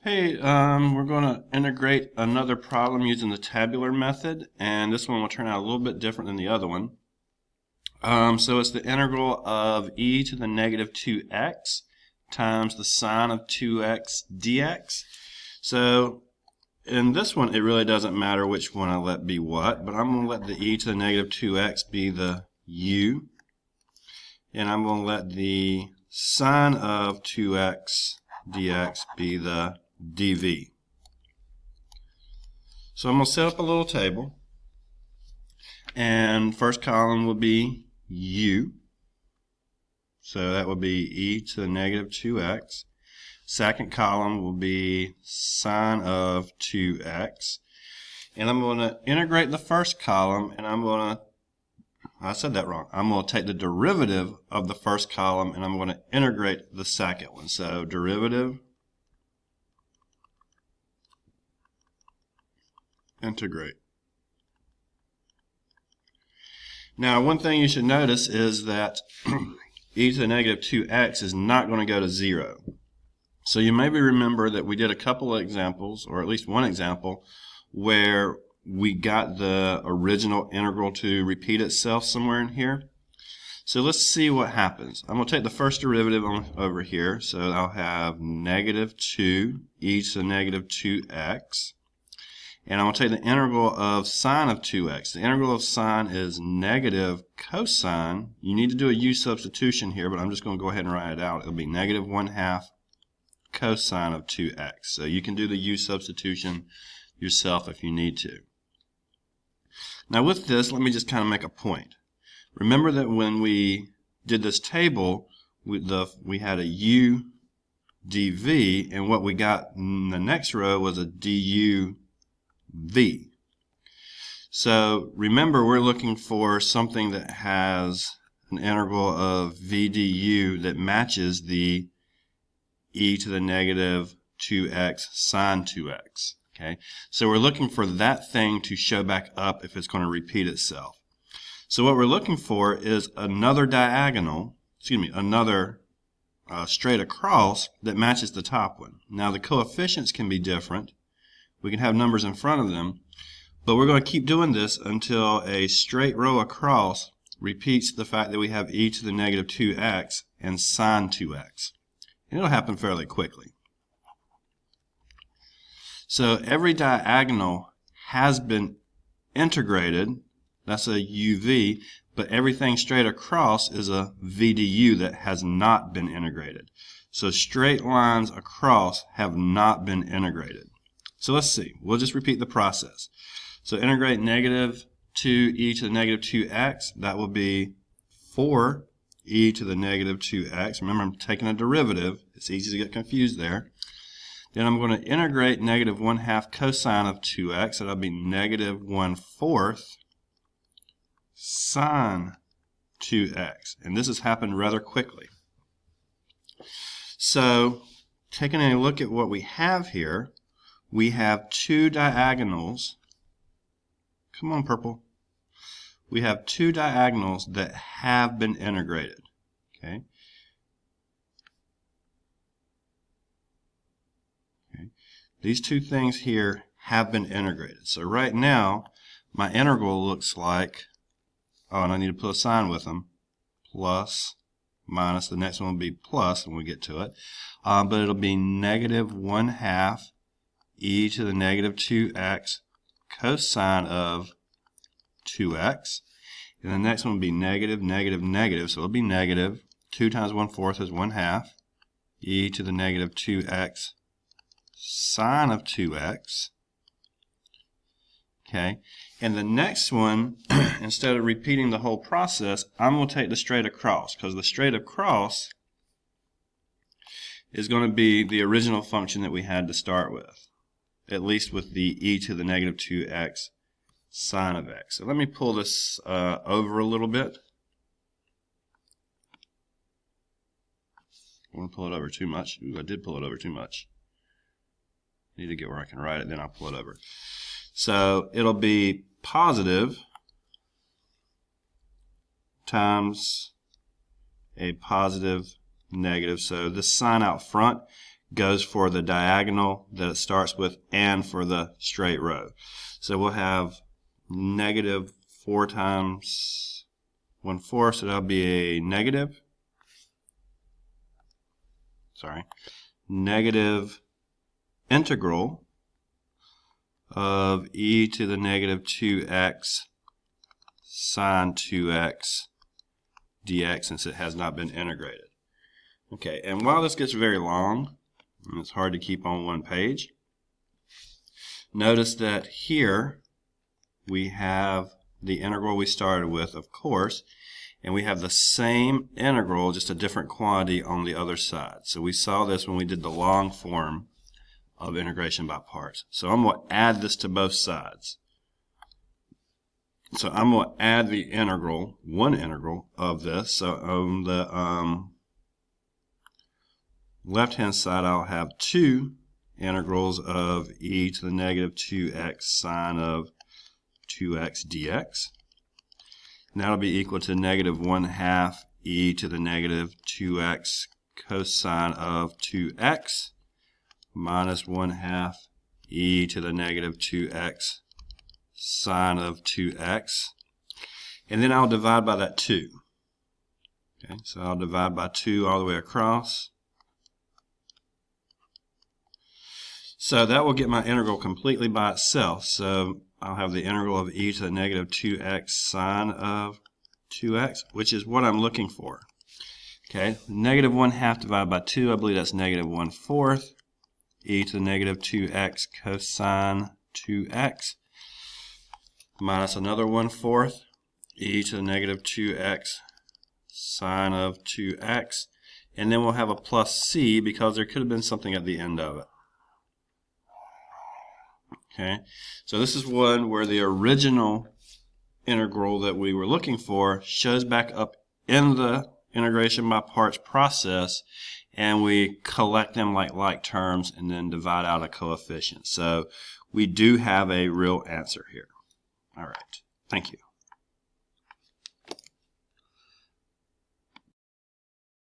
Hey, we're going to integrate another problem using the tabular method, and this one will turn out a little bit different than the other one. So it's the integral of e to the negative 2x times the sine of 2x dx. So in this one, it really doesn't matter which one I let be what, but I'm going to let the e to the negative 2x be the u, and I'm going to let the sine of 2x dx be the dv. So I'm going to set up a little table, and first column will be u, so that will be e to the negative 2x. Second column will be sine of 2x, and I'm going to integrate the first column, and I said that wrong. I'm going to take the derivative of the first column, and I'm going to integrate the second one. So derivative, integrate. Now, one thing you should notice is that e to the negative 2x is not going to go to 0. So you maybe remember that we did a couple of examples, or at least one example, where we got the original integral to repeat itself somewhere in here. So let's see what happens. I'm going to take the first derivative over here. So I'll have negative 2 e to the negative 2x. And I'm going to take the integral of sine of 2x. The integral of sine is negative cosine. You need to do a u substitution here, but I'm just going to go ahead and write it out. It'll be negative 1/2 cosine of 2x. So you can do the u substitution yourself if you need to. Now with this, let me just kind of make a point. Remember that when we did this table, we had a u dv, and what we got in the next row was a du v. So remember, we're looking for something that has an integral of v du that matches the e to the negative 2x sine 2x. Okay, so we're looking for that thing to show back up if it's going to repeat itself. So what we're looking for is another diagonal, another straight across that matches the top one. Now the coefficients can be different. We can have numbers in front of them, but we're going to keep doing this until a straight row across repeats the fact that we have e to the negative 2x and sine 2x. And it'll happen fairly quickly. So every diagonal has been integrated. That's a uv, but everything straight across is a vdu that has not been integrated. So straight lines across have not been integrated. So let's see. We'll just repeat the process. So integrate negative 2e to the negative 2x. That will be 4e to the negative 2x. Remember, I'm taking a derivative. It's easy to get confused there. Then I'm going to integrate negative 1/2 cosine of 2x. That'll be negative 1/4 sine 2x. And this has happened rather quickly. So taking a look at what we have here, we have two diagonals. Come on, purple. We have two diagonals that have been integrated. Okay. These two things here have been integrated. So right now, my integral looks like, oh, and I need to put a sign with them, plus, minus, the next one will be plus when we get to it, but it'll be negative 1/2 e to the negative 2x cosine of 2x. And the next one will be negative, negative, negative. So it'll be negative. 2 times 1/4 is 1/2 e to the negative 2x sine of 2x. Okay. And the next one, instead of repeating the whole process, I'm going to take the straight across, because the straight across is going to be the original function that we had to start with, at least with the e to the negative 2x sine of x. So let me pull this over a little bit. I want to pull it over too much. Ooh, I did pull it over too much. Need to get where I can write it, then I'll pull it over. So it'll be positive times a positive negative. So this sign out front goes for the diagonal that it starts with and for the straight row. So we'll have negative 4 times 1/4, so that'll be a negative integral of e to the negative 2x sine 2x dx, since it has not been integrated. Okay, and while this gets very long, and it's hard to keep on one page, notice that here we have the integral we started with, of course, and we have the same integral, just a different quantity on the other side. So we saw this when we did the long form of integration by parts. So I'm going to add this to both sides. So I'm going to add the integral, one integral of this. So on the left-hand side, I'll have 2 integrals of e to the negative 2x sine of 2x dx. And that'll be equal to negative 1/2 e to the negative 2x cosine of 2x minus 1/2 e to the negative 2x sine of 2x. And then I'll divide by that 2. Okay, so I'll divide by 2 all the way across. So that will get my integral completely by itself. So I'll have the integral of e to the negative 2x sine of 2x, which is what I'm looking for. Okay, negative 1/2 divided by 2, I believe that's negative 1/4 e to the negative 2x cosine 2x minus another 1/4 e to the negative 2x sine of 2x, and then we'll have a plus c because there could have been something at the end of it. Okay, so this is one where the original integral that we were looking for shows back up in the integration by parts process, and we collect them like terms and then divide out a coefficient. So we do have a real answer here. All right, thank you.